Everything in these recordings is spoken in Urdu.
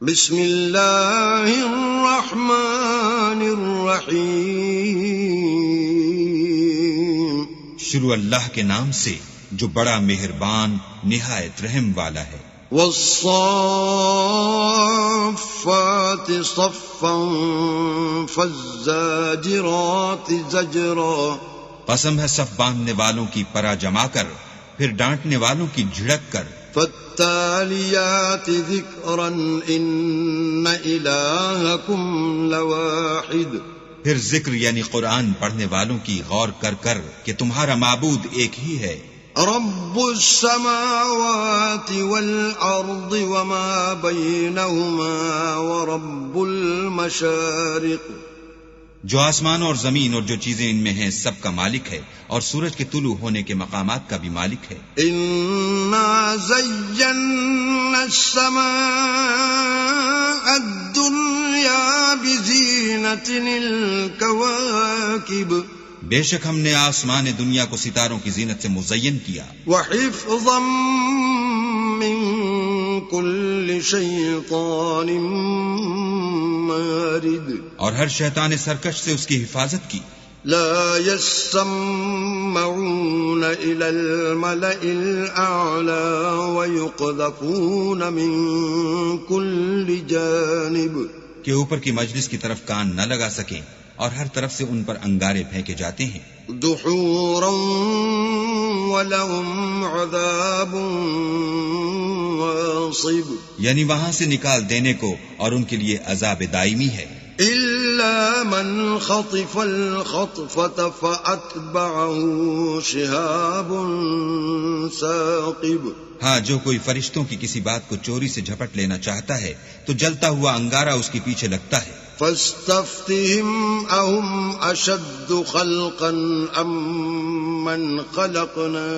بسم اللہ الرحمن الرحیم، شروع اللہ کے نام سے جو بڑا مہربان نہایت رحم والا ہے۔ والصافات صفا فالزاجرات زجرا، قسم ہے صف باندھنے والوں کی پرا جما کر، پھر ڈانٹنے والوں کی جھڑک کر۔ فالتالیات ذکرا ان الہکم لواحد، پھر ذکر یعنی قرآن پڑھنے والوں کی غور کر کر کہ تمہارا معبود ایک ہی ہے۔ رب السماوات والارض وما بینہما ورب المشارق، جو آسمان اور زمین اور جو چیزیں ان میں ہیں سب کا مالک ہے، اور سورج کے طلوع ہونے کے مقامات کا بھی مالک ہے۔ انا زینا السماء الدنیا بزینۃ الکواکب، بے شک ہم نے آسمان دنیا کو ستاروں کی زینت سے مزین کیا، وحفظا من کل شیطان مارد، اور ہر شیطان سرکش سے اس کی حفاظت کی۔ لا يسمعون إلى الملأ الأعلى ويقذفون من كل جانب، کہ اوپر کی مجلس کی طرف کان نہ لگا سکیں اور ہر طرف سے ان پر انگارے پھینکے جاتے ہیں۔ دحورا ولهم عذاب واصب، یعنی وہاں سے نکال دینے کو اور ان کے لیے عذاب دائمی ہے۔ إلا من خطف الخطفة فأتبعه شهاب ثاقب، ہاں جو کوئی فرشتوں کی کسی بات کو چوری سے جھپٹ لینا چاہتا ہے تو جلتا ہوا انگارہ اس کے پیچھے لگتا ہے۔ فاستفتهم أهم أشد خلقا أم من خلقنا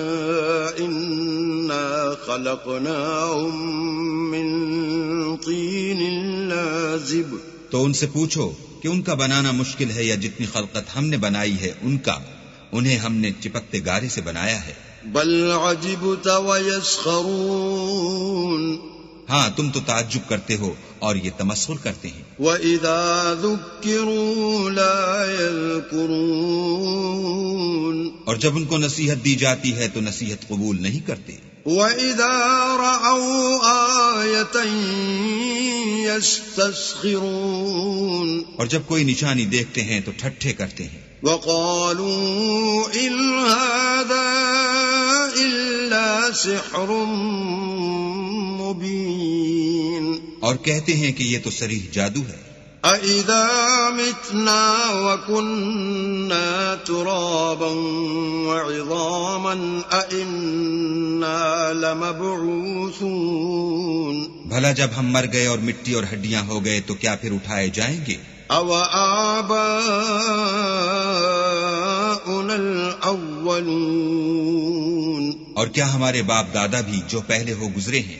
إنا خلقناهم من طين لازب، تو ان سے پوچھو کہ ان کا بنانا مشکل ہے یا جتنی خلقت ہم نے بنائی ہے ان کا، انہیں ہم نے چپکتے گارے سے بنایا ہے۔ بل عجبت ويسخرون، ہاں تم تو تعجب کرتے ہو اور یہ تمسخر کرتے ہیں۔ وإذا ذكروا لا يذكرون، اور جب ان کو نصیحت دی جاتی ہے تو نصیحت قبول نہیں کرتے۔ وإذا رأوا آية يستسخرون، اور جب کوئی نشانی دیکھتے ہیں تو ٹھٹھے کرتے ہیں۔ وقالوا إن هذا إلا سحر مبين، اور کہتے ہیں کہ یہ تو صریح جادو ہے۔ أَإِذَا مِتْنَا وَكُنَّا تُرَابًا وَعِظَامًا أَإِنَّا لَمَبْعُوثُونَ، بھلا جب ہم مر گئے اور مٹی اور ہڈیاں ہو گئے تو کیا پھر اٹھائے جائیں گے؟ أَوَآبَاؤُنَا الْأَوَّلُونَ، اور کیا ہمارے باپ دادا بھی جو پہلے ہو گزرے ہیں؟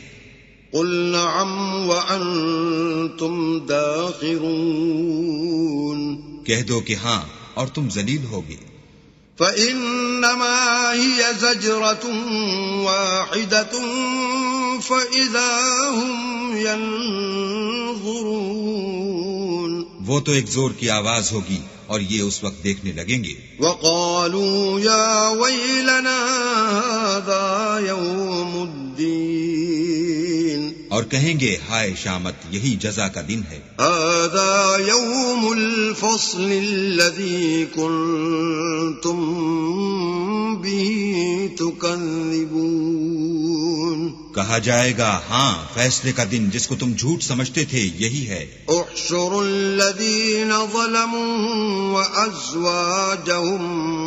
قُلْ نَعَمْ وَأَنْتُمْ دَاخِرُونَ، کہہ دو کہ ہاں اور تم ذلیل ہوگے۔ فَإِنَّمَا هِيَ زَجْرَةٌ وَاحِدَةٌ فَإِذَا هُمْ يَنظُرُونَ، وہ تو ایک زور کی آواز ہوگی اور یہ اس وقت دیکھنے لگیں گے۔ وَقَالُوا يَا وَيْلَنَا هَذَا يَوْمُ الدِّينِ، اور کہیں گے ہائے شامت، یہی جزا کا دن ہے۔ هَذَا يَوْمُ الْفَصْلِ الَّذِي كُنْتُمْ بِهِ تُكَذِّبُونَ، کہا جائے گا ہاں فیصلے کا دن جس کو تم جھوٹ سمجھتے تھے یہی ہے۔ احشروا الذين ظلموا وأزواجهم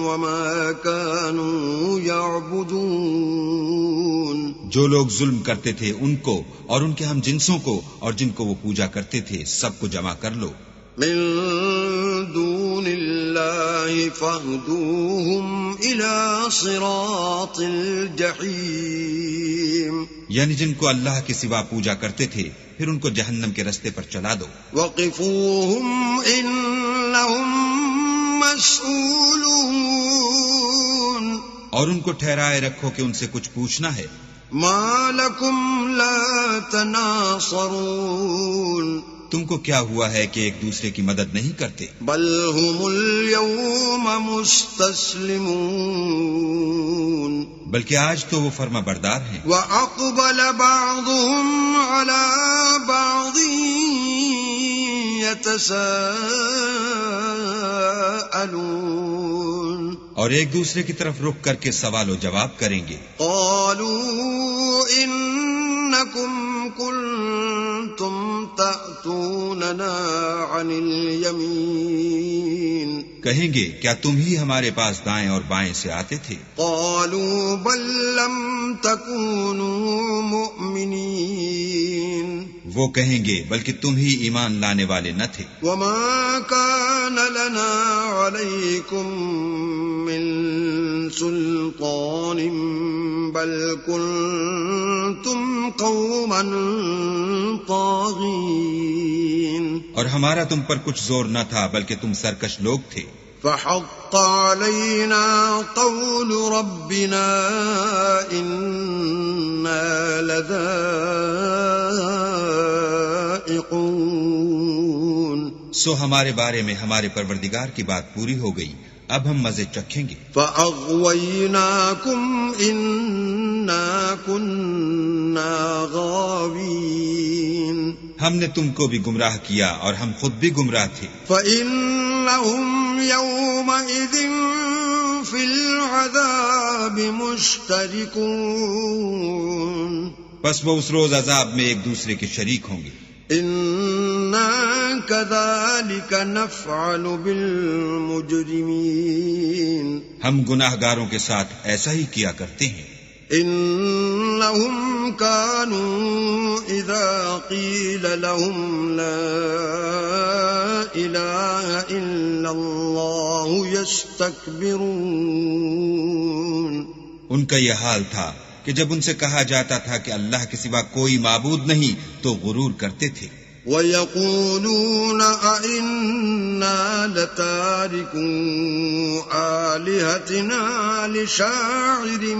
وما كانوا يعبدون، جو لوگ ظلم کرتے تھے ان کو اور ان کے ہم جنسوں کو اور جن کو وہ پوجا کرتے تھے سب کو جمع کر لو۔ من دون الله فاهدوهم إلى صراط الجحيم، یعنی جن کو اللہ کے سوا پوجا کرتے تھے پھر ان کو جہنم کے رستے پر چلا دو۔ وقفوهم إنهم مسئولون، اور ان کو ٹھہرائے رکھو کہ ان سے کچھ پوچھنا ہے۔ ما لكم لا تناصرون تم کو کیا ہوا ہے کہ ایک دوسرے کی مدد نہیں کرتے؟ بل هم اليوم مستسلمون بلکہ آج تو وہ فرما بردار ہیں۔ وأقبل بعضهم على بعض يتساءلون اور ایک دوسرے کی طرف رخ کر کے سوال و جواب کریں گے۔ قالوا إنكم كنتم تأتوننا عن اليمين کہیں گے کیا تم ہی ہمارے پاس دائیں اور بائیں سے آتے تھے؟ قالوا بل لم تكونوا مؤمنين وہ کہیں گے بلکہ تم ہی ایمان لانے والے نہ تھے۔ وما كان لنا عليكم من سلطان بل كنتم قوما طاغين اور ہمارا تم پر کچھ زور نہ تھا بلکہ تم سرکش لوگ تھے۔ فحق علينا قول ربنا إنا لذائقون سو ہمارے بارے میں ہمارے پروردگار کی بات پوری ہو گئی، اب ہم مزے چکھیں گے۔ فأغويناكم إنا كنا غاوين ہم نے تم کو بھی گمراہ کیا اور ہم خود بھی گمراہ تھے۔ فإنهم يومئذ في العذاب مشتركون بس وہ اس روز عذاب میں ایک دوسرے کے شریک ہوں گے۔ إنا كذلك نفعل بالمجرمين ہم گناہ گاروں کے ساتھ ایسا ہی کیا کرتے ہیں۔ إنهم كانوا إذا قيل لهم لا إله إلا الله يستكبرون ان کا یہ حال تھا کہ جب ان سے کہا جاتا تھا کہ اللہ کے سوا کوئی معبود نہیں تو غرور کرتے تھے۔ وَيَقُولُونَ أَإِنَّا لَتَارِكُو آلِهَتِنَا لِشَاعِرٍ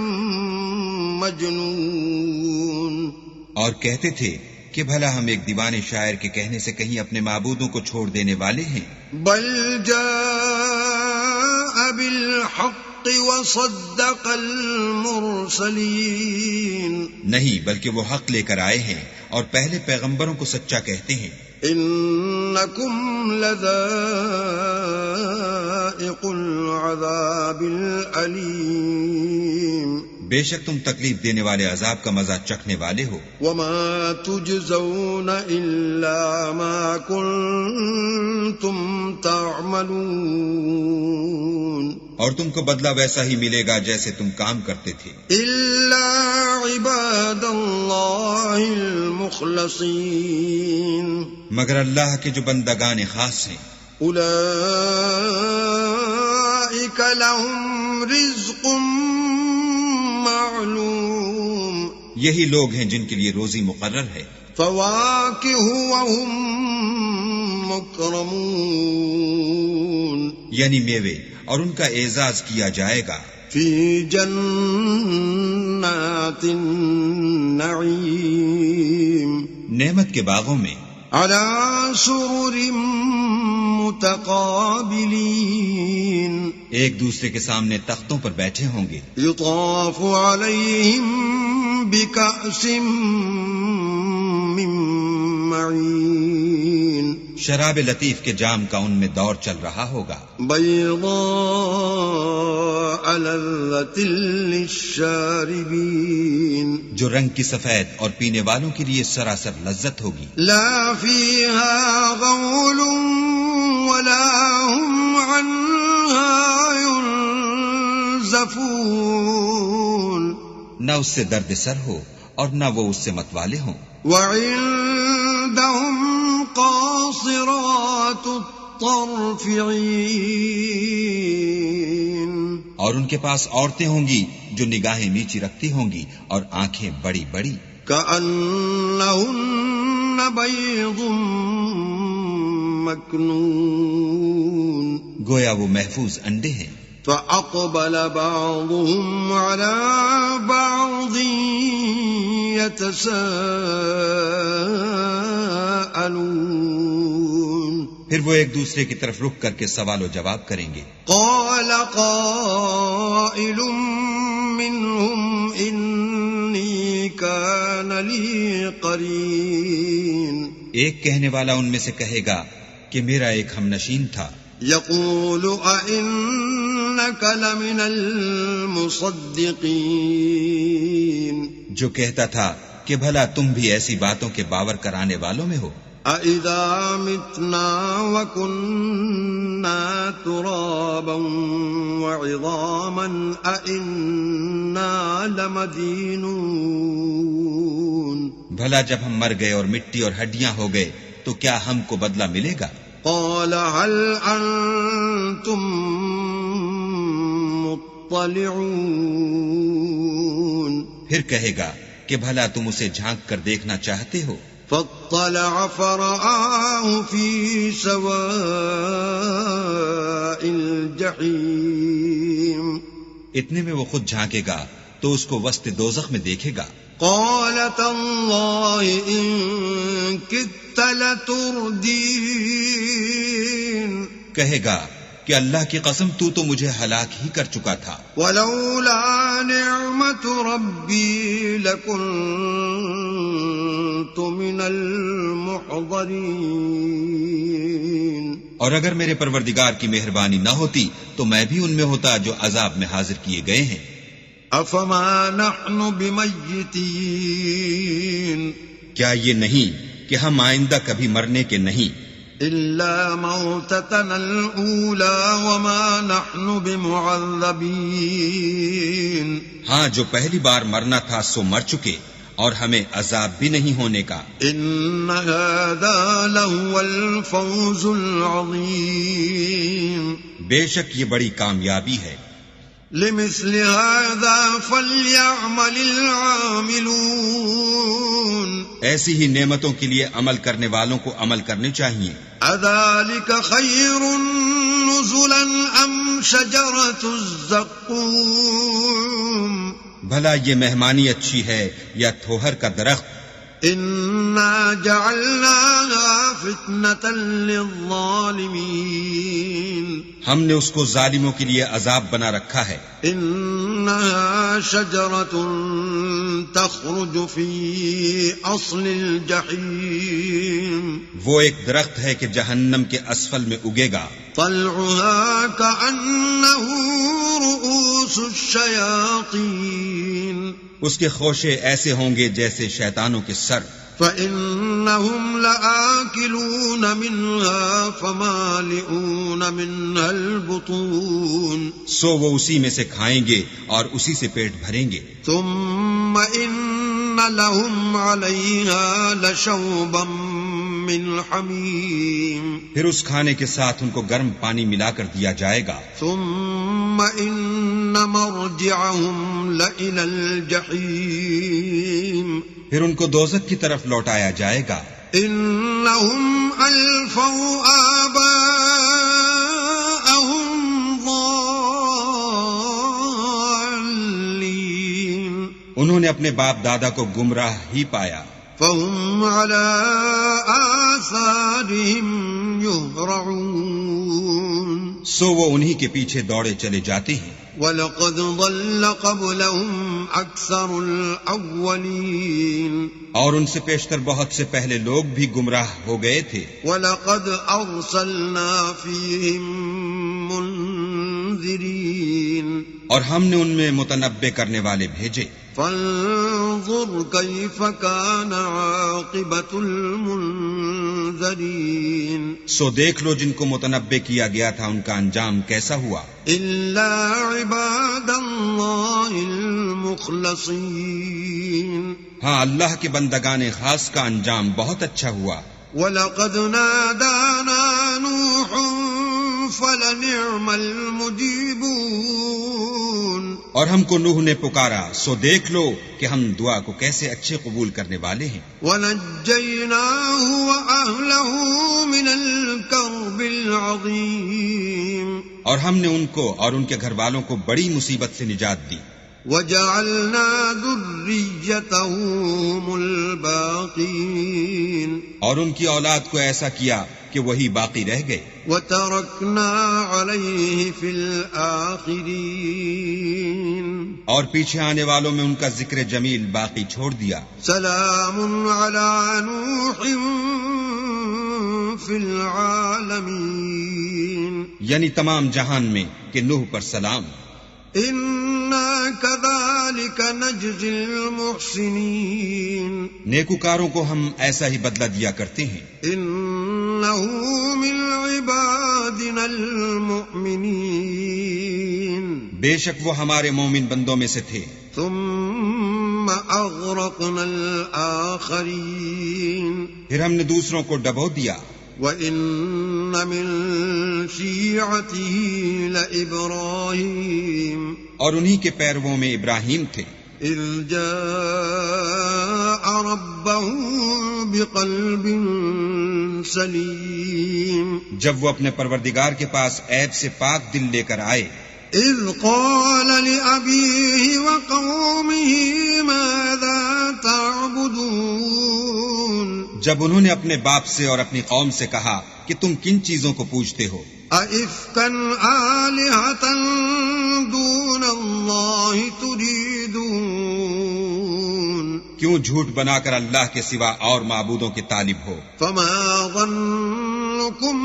مَجْنُونٍ اور کہتے تھے کہ بھلا ہم ایک دیوانے شاعر کے کہنے سے کہیں اپنے معبودوں کو چھوڑ دینے والے ہیں؟ بل جاء بالحق وصدق المرسلین نہیں، بلکہ وہ حق لے کر آئے ہیں اور پہلے پیغمبروں کو سچا کہتے ہیں۔ انکم لذائق العذاب العلیم بے شک تم تکلیف دینے والے عذاب کا مزہ چکھنے والے ہو۔ وما تجزون الا ما کنتم تعملون اور تم کو بدلہ ویسا ہی ملے گا جیسے تم کام کرتے تھے۔ الا عباد اللہ المخلصین مگر اللہ کے جو بندگان خاص ہیں، اولئک لهم رزق معلوم یہی لوگ ہیں جن کے لیے روزی مقرر ہے۔ فواکہ وهم مکرمون یعنی میوے، اور ان کا اعزاز کیا جائے گا۔ فی جنات النعیم نعمت کے باغوں میں، علی سرر متقابلین ایک دوسرے کے سامنے تختوں پر بیٹھے ہوں گے۔ یطاف علیہم بکأس من معین شراب لطیف کے جام کا ان میں دور چل رہا ہوگا۔ بیضاء لذۃ للشاربین جو رنگ کی سفید اور پینے والوں کے لیے سراسر لذت ہوگی۔ لا فیہا غول ولا هم عنها ينزفون نہ اس سے درد سر ہو اور نہ وہ اس سے متوالے ہوں۔ وعندهم قاصرات الطرف عین اور ان کے پاس عورتیں ہوں گی جو نگاہیں نیچی رکھتی ہوں گی اور آنکھیں بڑی بڑی۔ کأنہن بیض مکنون گویا وہ محفوظ انڈے ہیں۔ فأقبل بعضهم على بعض يتساءلون پھر وہ ایک دوسرے کی طرف رخ کر کے سوال و جواب کریں گے. قال قائل منهم إني كان لي قرين ایک کہنے والا ان میں سے کہے گا کہ میرا ایک ہم نشین تھا. يقول أئنك لمن المصدقين جو کہتا تھا کہ بھلا تم بھی ایسی باتوں کے باور کرانے والوں میں ہو. أَإِذَا مِتْنَا وَكُنَّا تُرَابًا وَعِظَامًا أَإِنَّا لَمَدِينُونَ بھلا جب ہم مر گئے اور مٹی اور ہڈیاں ہو گئے تو کیا ہم کو بدلہ ملے گا؟ قال هل أنتم مطلعون پھر کہے گا کہ بھلا تم اسے جھانک کر دیکھنا چاہتے ہو. فاطلع فرآه في سواء الجحيم اتنے میں وہ خود جھانکے گا تو اس کو وسط دوزخ میں دیکھے گا. قال تالله إن كدت لتردين کہے گا کہ اللہ کی قسم تو مجھے ہلاک ہی کر چکا تھا. ولولا نعمت ربی لکنت من المحضرین اور اگر میرے پروردگار کی مہربانی نہ ہوتی تو میں بھی ان میں ہوتا جو عذاب میں حاضر کیے گئے ہیں. افما نحن بمیتین کیا یہ نہیں کہ ہم آئندہ کبھی مرنے کے نہیں إلا موتتنا الأولى وما نحن بمعذبين ہاں جو پہلی بار مرنا تھا سو مر چکے اور ہمیں عذاب بھی نہیں ہونے کا. إن هذا لهو الفوز العظيم بے شک یہ بڑی کامیابی ہے. لمثل هذا فليعمل العاملون ایسی ہی نعمتوں کے لیے عمل کرنے والوں کو عمل کرنے چاہیے. اذلك خير نزلا ام شجرة الزقوم بھلا یہ مہمانی اچھی ہے یا تھوہر کا درخت؟ انا جعلناها فتنة للظالمين ہم نے اس کو ظالموں کے لیے عذاب بنا رکھا ہے. انها شجرة تخرج في اصل الجحيم وہ ایک درخت ہے کہ جہنم کے اسفل میں اگے گا. طلعها كأنه رؤوس الشياطين اس کے خوشے ایسے ہوں گے جیسے شیطانوں کے سر. فإنهم لآكلون منها فمالئون منها البطون سو وہ اسی میں سے کھائیں گے اور اسی سے پیٹ بھریں گے. ثم إن لهم عليها لشوبا من حميم پھر اس کھانے کے ساتھ ان کو گرم پانی ملا کر دیا جائے گا. ثم إن مرجعهم لإلى الجحيم پھر ان کو دوزخ کی طرف لوٹایا جائے گا. انہم الفوا آباءہم ضالین انہوں نے اپنے باپ دادا کو گمراہ ہی پایا. فہم علی آثارہم یہرعون سو وہ انہی کے پیچھے دوڑے چلے جاتے ہیں. وَلَقَدْ ضَلَّ قَبْلَهُمْ أَكْثَرُ الْأَوَّلِينَ اور ان سے پیشتر بہت سے پہلے لوگ بھی گمراہ ہو گئے تھے. وَلَقَدْ أَرْسَلْنَا فِيهِمْ مُنذِرِينَ اور ہم نے ان میں متنبع کرنے والے بھیجے. فانظر كيف كان عاقبة المنذرين سو دیکھ لو جن کو متنبع کیا گیا تھا ان کا انجام کیسا ہوا. إلا عباد الله المخلصين ہاں اللہ کے بندگان خاص کا انجام بہت اچھا ہوا. وَلَقَدْ نَادَانَا نُوحٌ فَلَنِعْمَ الْمُجِيبُونَ اور ہم کو نوح نے پکارا سو دیکھ لو کہ ہم دعا کو کیسے اچھے قبول کرنے والے ہیں. وَنَجَّيْنَاهُ وَأَهْلَهُ مِنَ الْكَرْبِ الْعَظِيمِ اور ہم نے ان کو اور ان کے گھر والوں کو بڑی مصیبت سے نجات دی. وَجَعَلْنَا ذُرِّيَّتَهُ وذريته هم الباقين اور ان کی اولاد کو ایسا کیا کہ وہی باقی رہ گئے. وتركنا عليه في الآخرين اور پیچھے آنے والوں میں ان کا ذکر جمیل باقی چھوڑ دیا. سلام على نوح في العالمين یعنی تمام جہان میں کہ نوح پر سلام. إنا كذلك نجزي المحسنين نیکوکاروں کو ہم ایسا ہی بدلہ دیا کرتے ہیں. إنه من عبادنا المؤمنين بے شک وہ ہمارے مومن بندوں میں سے تھے. ثم أغرقنا الآخرين پھر ہم نے دوسروں کو ڈبو دیا. وَإِنَّ مِن شِيعَتِهِ لَإِبْرَاهِيمَ اور انہی کے پیرووں میں ابراہیم تھے. إِذْ جَاءَ رَبَّهُ بِقَلْبٍ سَلِيمٍ جب وہ اپنے پروردگار کے پاس عیب سے پاک دل لے کر آئے. إِذْ قَالَ لِأَبِيهِ وَقَوْمِهِ مَاذَا تَعْبُدُونَ جب انہوں نے اپنے باپ سے اور اپنی قوم سے کہا کہ تم کن چیزوں کو پوجتے ہو؟ أَئِفْكًا آلِهَةً دُونَ اللَّهِ تُرِيدُونَ کیوں جھوٹ بنا کر اللہ کے سوا اور معبودوں کے طالب ہو؟ فَمَا ظَنُّكُمْ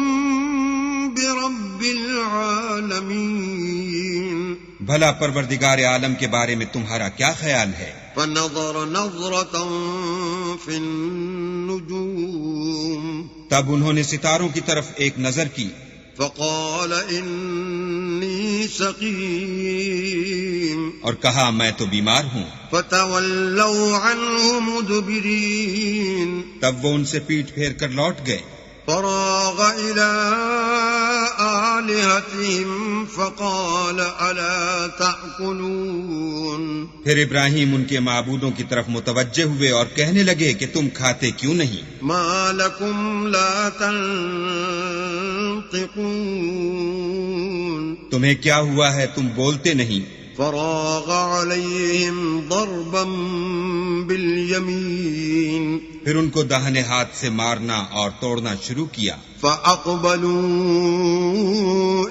بِرَبِّ الْعَالَمِينَ بھلا پروردگار عالم کے بارے میں تمہارا کیا خیال ہے؟ فَنَظَرَ نَظْرَةً فِي النُّجُومِ تب انہوں نے ستاروں کی طرف ایک نظر کی. فَقَالَ إِنِّي سَقِيمٌ اور کہا میں تو بیمار ہوں. فَتَوَلَّوْا عَنْهُ مُدْبِرِينَ تب وہ ان سے پیٹھ پھیر کر لوٹ گئے. فراغ إلى آلهتهم فقال ألا تأكلون پھر ابراہیم ان کے معبودوں کی طرف متوجہ ہوئے اور کہنے لگے کہ تم کھاتے کیوں نہیں؟ ما لكم لا تنطقون تمہیں کیا ہوا ہے تم بولتے نہیں؟ فراغ عليهم ضربا باليمين پھر ان کو داہنے ہاتھ سے مارنا اور توڑنا شروع کیا. فأقبلوا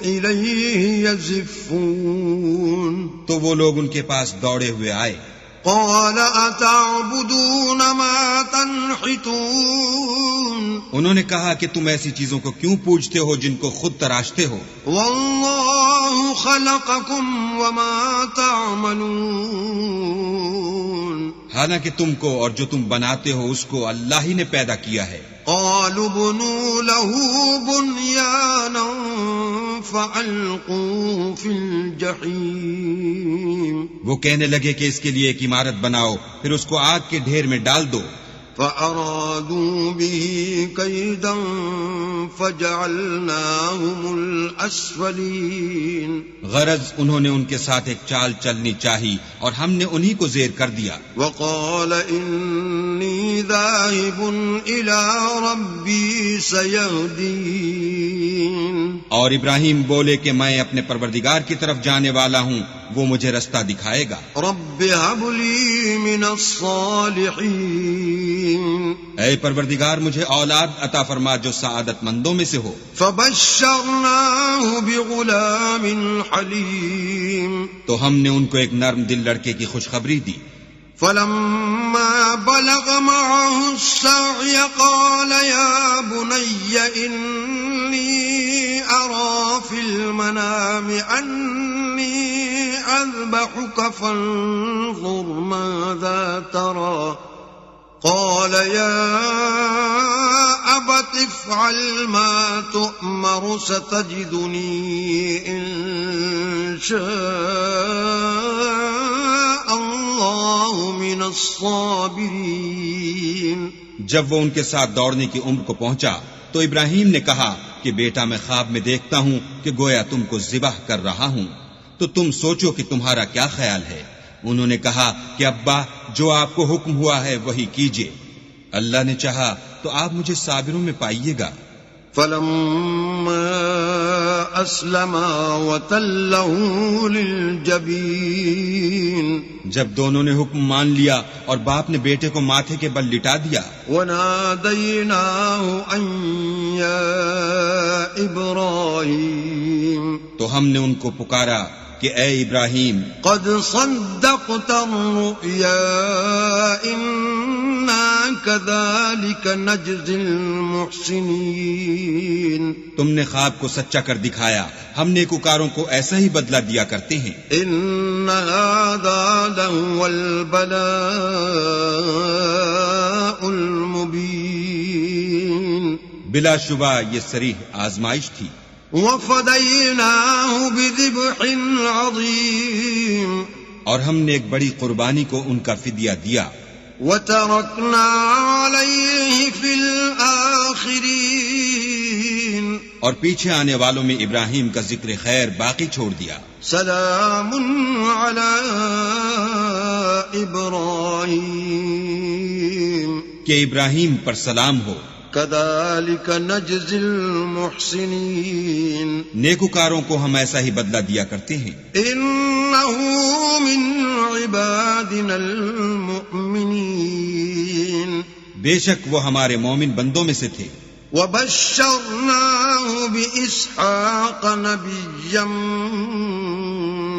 إليه يزفون تو وہ لوگ ان کے پاس دوڑے ہوئے آئے. قال أتعبدون ما تنحتون انہوں نے کہا کہ تم ایسی چیزوں کو کیوں پوجتے ہو جن کو خود تراشتے ہو؟ والله خلقكم وما تعملون حالانکہ تم کو اور جو تم بناتے ہو اس کو اللہ ہی نے پیدا کیا ہے. قالوا بنوا له بنيانا فألقوه في الجحيم وہ کہنے لگے کہ اس کے لیے ایک عمارت بناؤ پھر اس کو آگ کے ڈھیر میں ڈال دو. فأرادوا به كيدا فجعلناهم الأسفلين غرض انہوں نے ان کے ساتھ ایک چال چلنی چاہی اور ہم نے انہی کو زیر کر دیا. وقال إني ذاهب إلى ربي سيهدين اور ابراہیم بولے کہ میں اپنے پروردگار کی طرف جانے والا ہوں، وہ مجھے رستہ دکھائے گا. رب هب لي من الصالحين اے پروردگار مجھے اولاد عطا فرما جو سعادت مندوں میں سے ہو. فبشرناه بغلام حليم تو ہم نے ان کو ایک نرم دل لڑکے کی خوشخبری دی. فلما بلغ معه السعي قال يا بني إني أرى في المنام أني أذبحك فانظر ماذا ترى قال يا أبت افعل ما تؤمر ستجدني إن شاء الله من الصابرين جب وہ ان کے ساتھ دوڑنے کی عمر کو پہنچا تو ابراہیم نے کہا کہ بیٹا میں خواب میں دیکھتا ہوں کہ گویا تم کو ذبح کر رہا ہوں، تو تم سوچو کہ تمہارا کیا خیال ہے؟ انہوں نے کہا کہ ابا جو آپ کو حکم ہوا ہے وہی کیجیے، اللہ نے چاہا تو آپ مجھے صابروں میں پائیے گا. فلما أسلما وتله للجبين جب دونوں نے حکم مان لیا اور باپ نے بیٹے کو ماتھے کے بل لٹا دیا، وناديناه أن يا إبراهيم تو ہم نے ان کو پکارا کہ اے ابراہیم، قد صدقت الرؤيا إنا كذلك نجزي المحسنين تم نے خواب کو سچا کر دکھایا، ہم نیکوکاروں کو ایسا ہی بدلہ دیا کرتے ہیں۔ إن هذا لهو البلاء المبين بلا شبہ یہ صریح آزمائش تھی۔ وفديناه بذبح عظيم اور ہم نے ایک بڑی قربانی کو ان کا فدیہ دیا۔ وتركنا عليه في الآخرين اور پیچھے آنے والوں میں ابراہیم کا ذکر خیر باقی چھوڑ دیا۔ سلام على إبراهيم کہ ابراہیم پر سلام ہو۔ كذلك نجزي المحسنين نیکوکاروں کو ہم ایسا ہی بدلہ دیا کرتے ہیں۔ إنه من عبادنا المؤمنين بے شک وہ ہمارے مومن بندوں میں سے تھے۔ وبشرناه بإسحاق نبيا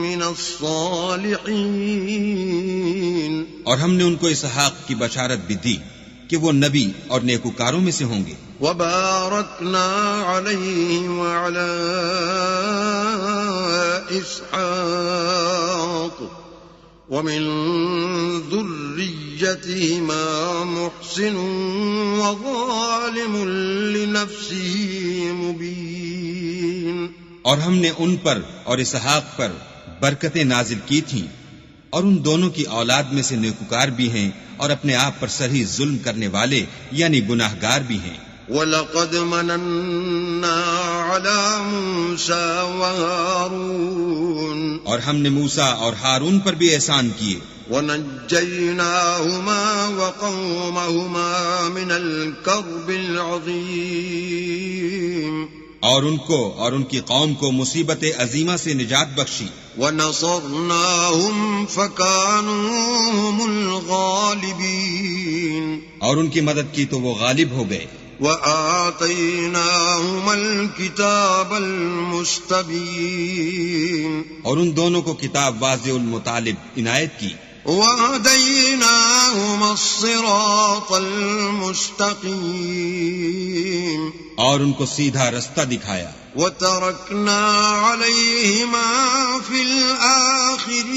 من الصالحين اور ہم نے ان کو اسحاق کی بشارت بھی دی کہ وہ نبی اور نیکوکاروں میں سے ہوں گے۔ وباركنا عليه وعلى إسحاق ومن ذريتهما محسن وظالم لنفسه مبين اور ہم نے ان پر اور اسحاق پر برکتیں نازل کی تھیں، اور ان دونوں کی اولاد میں سے نیکوکار بھی ہیں اور اپنے آپ پر سرحی ظلم کرنے والے یعنی گناہگار بھی ہیں۔ وَلَقَدْ مَنَنَّا عَلَى مُوسَى وَهَارُونَ اور ہم نے موسیٰ اور ہارون پر بھی احسان کیے۔ وَنَجَّيْنَاهُمَا وَقَوْمَهُمَا مِنَ الْكَرْبِ الْعَظِيمِ اور ان کو اور ان کی قوم کو مصیبت عظیمہ سے نجات بخشی۔ وَنَصَرْنَاهُمْ فَكَانُوا هُمُ الْغَالِبِينَ اور ان کی مدد کی تو وہ غالب ہو گئے۔ وَآتَيْنَاهُمَا الْكِتَابَ الْمُسْتَبِينَ اور ان دونوں کو کتاب واضح المطالب عنایت کی۔ وَهَدَيْنَاهُمَا الصِّرَاطَ الْمُسْتَقِيمَ اور ان کو سیدھا رستہ دکھایا۔ وَتَرَكْنَا عَلَيْهِمَا فِي الْآخِرِينَ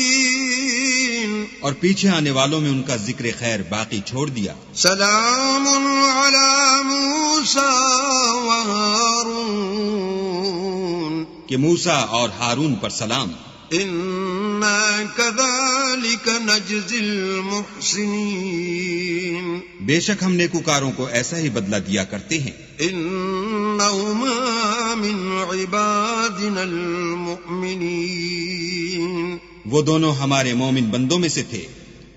اور پیچھے آنے والوں میں ان کا ذکر خیر باقی چھوڑ دیا۔ سلام علی موسیٰ وہارون کہ موسیٰ اور ہارون پر سلام۔ انا کذالک نجزی المحسنین بے شک ہم نیکوکاروں کو ایسا ہی بدلہ دیا کرتے ہیں۔ انہما من عبادنا المؤمنین وہ دونوں ہمارے مومن بندوں میں سے تھے۔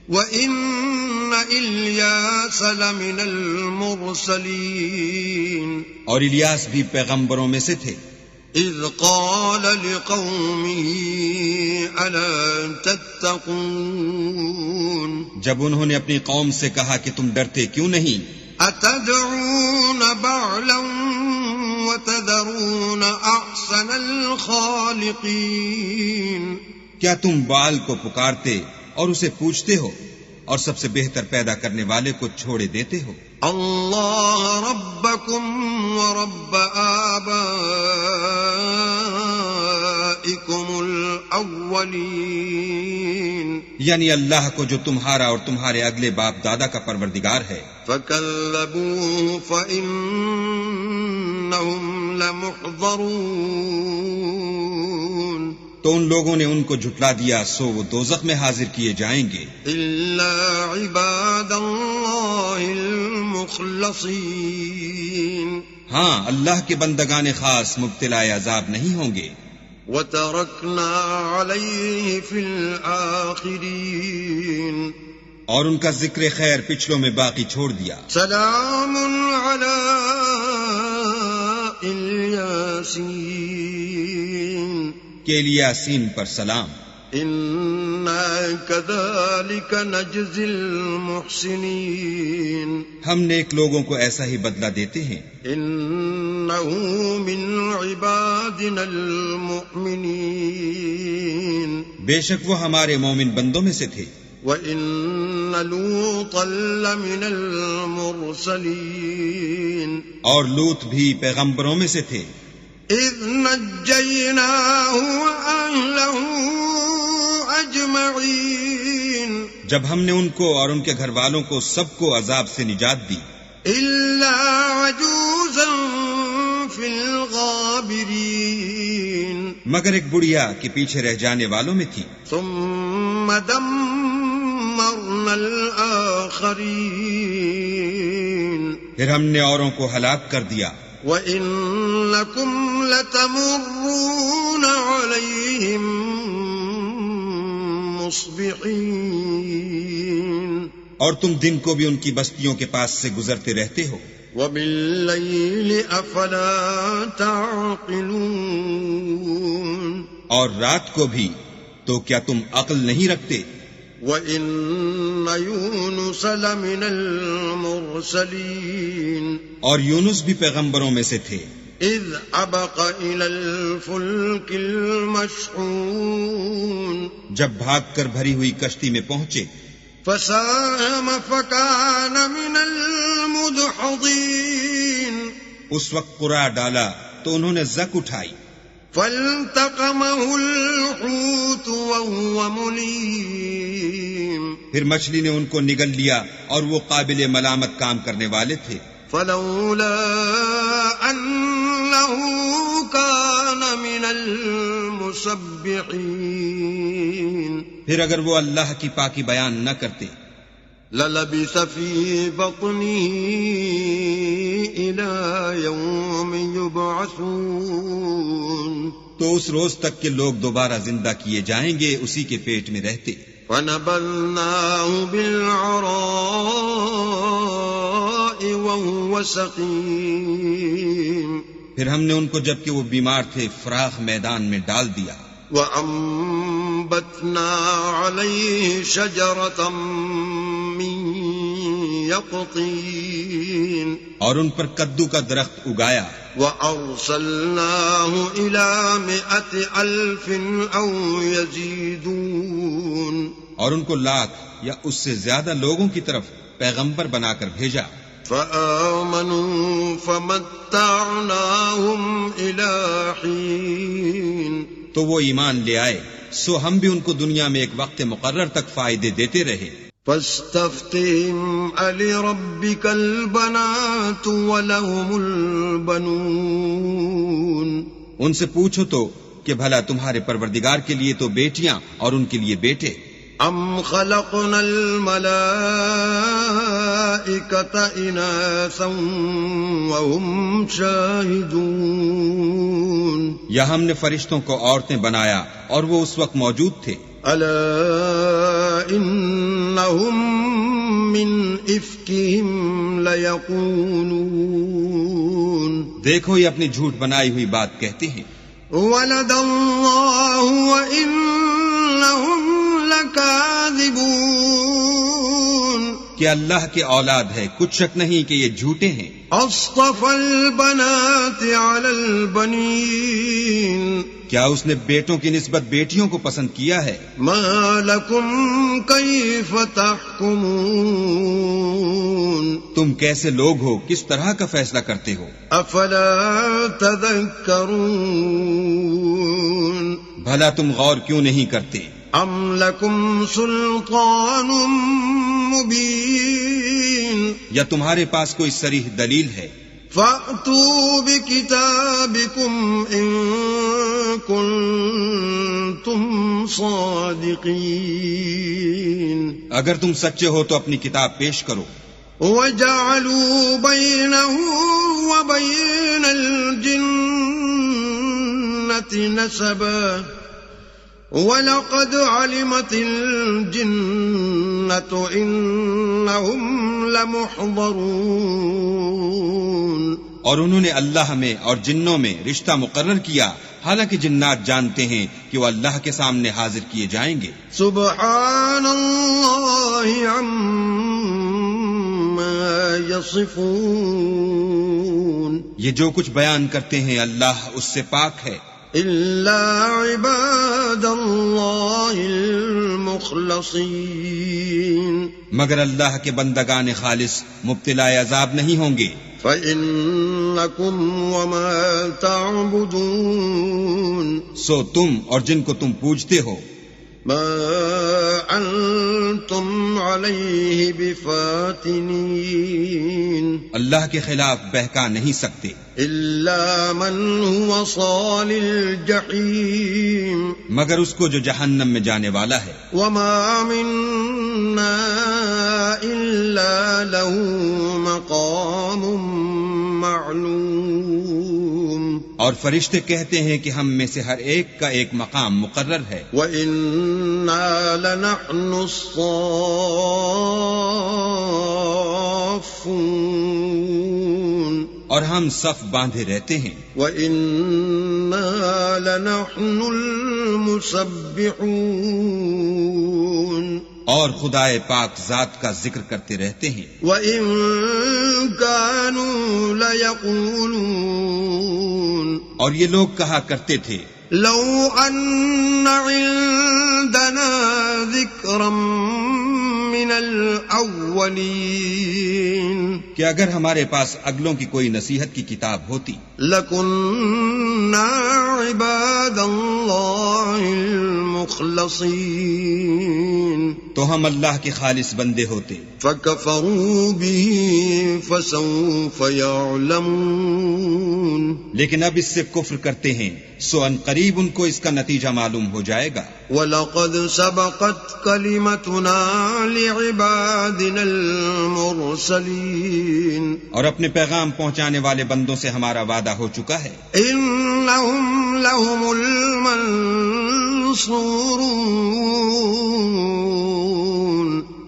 وَإِنَّ إِلْيَاسَ لَمِنَ الْمُرْسَلِينَ اور الیاس بھی پیغمبروں میں سے تھے۔ اذ قال لقومه ألا تتقون جب انہوں نے اپنی قوم سے کہا کہ تم ڈرتے کیوں نہیں؟ أتدعون بعلا وتذرون أحسن الخالقين کیا تم بال کو پکارتے اور اسے پوچھتے ہو اور سب سے بہتر پیدا کرنے والے کو چھوڑے دیتے ہو؟ اللہ ربکم ورب آبائکم الاولین یعنی اللہ کو جو تمہارا اور تمہارے اگلے باپ دادا کا پروردگار ہے۔ فَكَذَّبُوهُ فَإِنَّهُمْ لَمُحْضَرُونَ تو ان لوگوں نے ان کو جھٹلا دیا سو وہ دوزخ میں حاضر کیے جائیں گے۔ إِلَّا عِبَادَ اللَّهِ الْمُخْلَصِينَ ہاں اللہ کے بندگان خاص مبتلا عذاب نہیں ہوں گے۔ وَتَرَكْنَا عَلَيْهِ فِي الْآخِرِينَ اور ان کا ذکر خیر پچھلوں میں باقی چھوڑ دیا۔ سلام علی الیاسین کہ الیاسین پر سلام. إنا كذلك نجزي المحسنين ہم نیک لوگوں کو ایسا ہی بدلہ دیتے ہیں. إنه من عبادنا المؤمنين بے شک وہ ہمارے مومن بندوں میں سے تھے. وَإِنَّ لُوطًا لَّمِنَ الْمُرْسَلِينَ اور لوط بھی پیغمبروں میں سے تھے. إِذْ نَجَّيْنَاهُ وَأَهْلَهُ أَجْمَعِينَ جب ہم نے ان کو اور ان کے گھر والوں کو سب کو عذاب سے نجات دی إِلَّا عَجُوزًا فِي الْغَابِرِينَ مگر ایک بڑھیا کہ پیچھے رہ جانے والوں میں تھی. ثُمَّ دَمَّرْنَا الْآخَرِينَ پھر ہم نے اوروں کو ہلاک کر دیا. وَإِنَّكُمْ لَتَمُرُّونَ عَلَيْهِمْ مُصْبِحِينَ اور تم دن کو بھی ان کی بستیوں کے پاس سے گزرتے رہتے ہو. وَبِاللَّيْلِ أَفَلَا تَعْقِلُونَ اور رات کو بھی تو کیا تم عقل نہیں رکھتے؟ وَإِنَّ يُونُسَ لَمِنَ الْمُرْسَلِينَ اور یونس بھی پیغمبروں میں سے تھے. إِذْ أَبَقَ إِلَى الْفُلْكِ الْمَشْحُونِ جب بھاگ کر بھری ہوئی کشتی میں پہنچے فَسَاهَمَ فَكَانَ مِنَ الْمُدْحَضِينَ اس وقت قرعہ ڈالا تو انہوں نے زک اٹھائی. فَالْتَقَمَهُ الْحُوتُ وَهُوَ مُلِيمٌ پھر مچھلی نے ان کو نگل لیا اور وہ قابل ملامت کام کرنے والے تھے. فَلَوْلَا أَنَّهُ كَانَ مِنَ الْمُسَبِّحِينَ پھر اگر وہ اللہ کی پاکی بیان نہ کرتے لَلَبِثَ فِي بَطْنِهِ إِلَى يَوْمِ يُبْعَثُونَ تو اس روز تک کہ لوگ دوبارہ زندہ کیے جائیں گے اسی کے پیٹ میں رہتے. فَنَبَذْنَاهُ بِالْعَرَاءِ وَهُوَ سَقِيمٌ پھر ہم نے ان کو جبکہ وہ بیمار تھے فراخ میدان میں ڈال دیا. وَأَنبَتْنَا عَلَيْهِ شَجَرَةً مِّن يَقْطِينٍ اور ان پر کدو کا درخت اگایا. وَأَرْسَلْنَاهُ إِلَى 100,000 أَوْ يَزِيدُونَ اور ان کو لاکھ یا اس سے زیادہ لوگوں کی طرف پیغمبر بنا کر بھیجا. فَآمَنُوا فَمَتَّعْنَاهُمْ إِلَى حِينٍ تو وہ ایمان لے آئے سو ہم بھی ان کو دنیا میں ایک وقت مقرر تک فائدے دیتے رہے. فَاسْتَفْتِهِمْ أَلِرَبِّكَ الْبَنَاتُ وَلَهُمُ الْبَنُونَ ان سے پوچھو تو کہ بھلا تمہارے پروردگار کے لیے تو بیٹیاں اور ان کے لیے بیٹے. أَمْ خَلَقْنَا الْمَلَائِكَةَ إِنَاثًا وَهُمْ شَاهِدُونَ یا ہم نے فرشتوں کو عورتیں بنایا اور وہ اس وقت موجود تھے. أَلَا إِنَّهُمْ مِنْ إِفْكِهِمْ لَيَقُولُونَ دیکھو یہ اپنی جھوٹ بنائی ہوئی بات کہتے ہیں. وَلَدَ اللَّهُ وَإِنَّهُمْ لَكَاذِبُونَ کہ اللہ کے اولاد ہے کچھ شک نہیں کہ یہ جھوٹے ہیں. أَصْطَفَى الْبَنَاتِ عَلَى الْبَنِينَ کیا اس نے بیٹوں کی نسبت بیٹیوں کو پسند کیا ہے؟ مَا لَكُمْ كَيْفَ تَحْكُمُونَ تم کیسے لوگ ہو کس طرح کا فیصلہ کرتے ہو؟ أَفَلَا تَذَكَّرُونَ بھلا تم غور کیوں نہیں کرتے؟ أَمْ لَكُمْ سُلْطَانٌ مُبِينٌ یا تمہارے پاس کوئی صریح دلیل ہے؟ فَأْتُوا بِكِتَابِكُمْ إِن كُنتُمْ صَادِقِينَ اگر تم سچے ہو تو اپنی کتاب پیش کرو. وَجَعَلُوا بَيْنَهُ وَبَيْنَ الْجِنَّةِ نَسَبًا وَلَقَدْ عَلِمَتِ الْجِنَّةُ إِنَّهُمْ لَمُحْضَرُونَ اور انہوں نے اللہ میں اور جنوں میں رشتہ مقرر کیا حالانکہ جنات جانتے ہیں کہ وہ اللہ کے سامنے حاضر کیے جائیں گے۔ سبحان اللہ عما یصفون، یہ جو کچھ بیان کرتے ہیں اللہ اس سے پاک ہے، الا عباد اللہ المخلصین، مگر اللہ کے بندگان خالص مبتلا عذاب نہیں ہوں گے۔ فَإِنَّكُمْ وَمَا تَعْبُدُونَ، سو تم اور جن کو تم پوجتے ہو مَا أَنْتُمْ عَلَيْهِ بِفَاتِنِينَ، اللہ کے خلاف بہکا نہیں سکتے إِلَّا مَنْ هُوَ صَالِ الْجَحِيمِ، مگر اس کو جو جہنم میں جانے والا ہے۔ وَمَا مِنَّا إِلَّا لَهُ مَقَامٌ معلوم، اور فرشتے کہتے ہیں کہ ہم میں سے ہر ایک کا ایک مقام مقرر ہے۔ وَإِنَّا لَنَحْنُ الصَّافُّونَ، اور ہم صف باندھے رہتے ہیں۔ وَإِنَّا لَنَحْنُ الْمُسَبِّحُونَ، اور خدائے پاک ذات کا ذکر کرتے رہتے ہیں۔ وَإِن كَانُوا لَيَقُولُونَ، اور یہ لوگ کہا کرتے تھے لَوْ أَنَّ عِندَنَا ذِكْرًا مِّنَ الْأَوَّلِينَ، کہ اگر ہمارے پاس اگلوں کی کوئی نصیحت کی کتاب ہوتی لَكُنَّا عِبَادَ اللَّهِ الْمُخْلَصِينَ، تو ہم اللہ کے خالص بندے ہوتے۔ فَكَفَرُوا بِهِ فَسَوْفَ يَعْلَمُونَ، لیکن اب اس سے کفر کرتے ہیں، سو ان قریب ان کو اس کا نتیجہ معلوم ہو جائے گا۔ وَلَقَدْ سَبَقَتْ كَلِمَتُنَا لِعِبَادِنَا الْمُرْسَلِينَ، اور اپنے پیغام پہنچانے والے بندوں سے ہمارا وعدہ ہو چکا ہے، إِنَّهُمْ لَهُمُ الْمَنْصُورُونَ،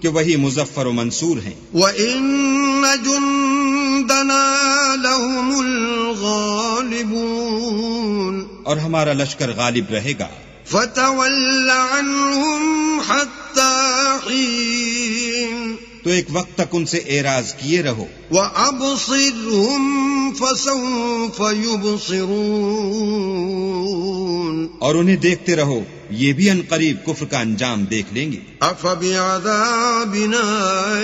کہ وہی مظفر و منصور ہیں۔ وَإِنَّ جُنْدَنَا لَهُمُ الْغَالِبُونَ، اور ہمارا لشکر غالب رہے گا۔ فَتَوَلَّ عَنْهُمْ حَتَّى حِينٍ، تو ایک وقت تک ان سے اعراض کیے رہو، وَأَبْصِرْهُمْ فَسَوْفَ يُبْصِرُونَ، اور انہیں دیکھتے رہو، یہ بھی ان قریب کفر کا انجام دیکھ لیں گے۔ أَفَبِعَذَابِنَا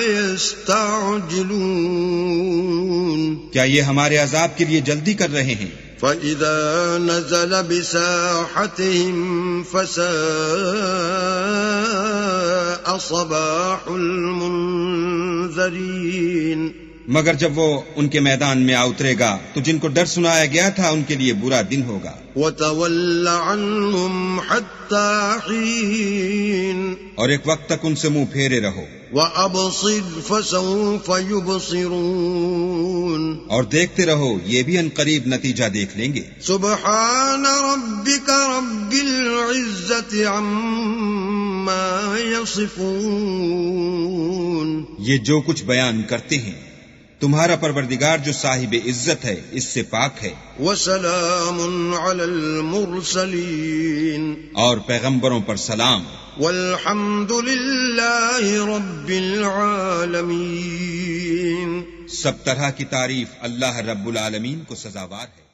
يَسْتَعْجِلُونَ، کیا یہ ہمارے عذاب کے لیے جلدی کر رہے ہیں؟ فَإِذَا نَزَلَ بِسَاحَتِهِمْ فَسَاءَ صَبَاحُ الْمُنذَرِينَ، مگر جب وہ ان کے میدان میں آ اترے گا تو جن کو ڈر سنایا گیا تھا ان کے لیے برا دن ہوگا۔ وَتَوَلَّ عَنْهُمْ حَتَّى حِينٍ، اور ایک وقت تک ان سے منہ پھیرے رہو، وَأَبْصِرْ فَسَوْفَ يُبْصِرُونَ، اور دیکھتے رہو، یہ بھی ان قریب نتیجہ دیکھ لیں گے۔ سبحان ربك رب العزة عما يصفون، یہ جو کچھ بیان کرتے ہیں تمہارا پروردگار جو صاحب عزت ہے اس سے پاک ہے، وسلام على المرسلين، اور پیغمبروں پر سلام، والحمد لله رب العالمين، سب طرح کی تعریف اللہ رب العالمین کو سزاوار ہے۔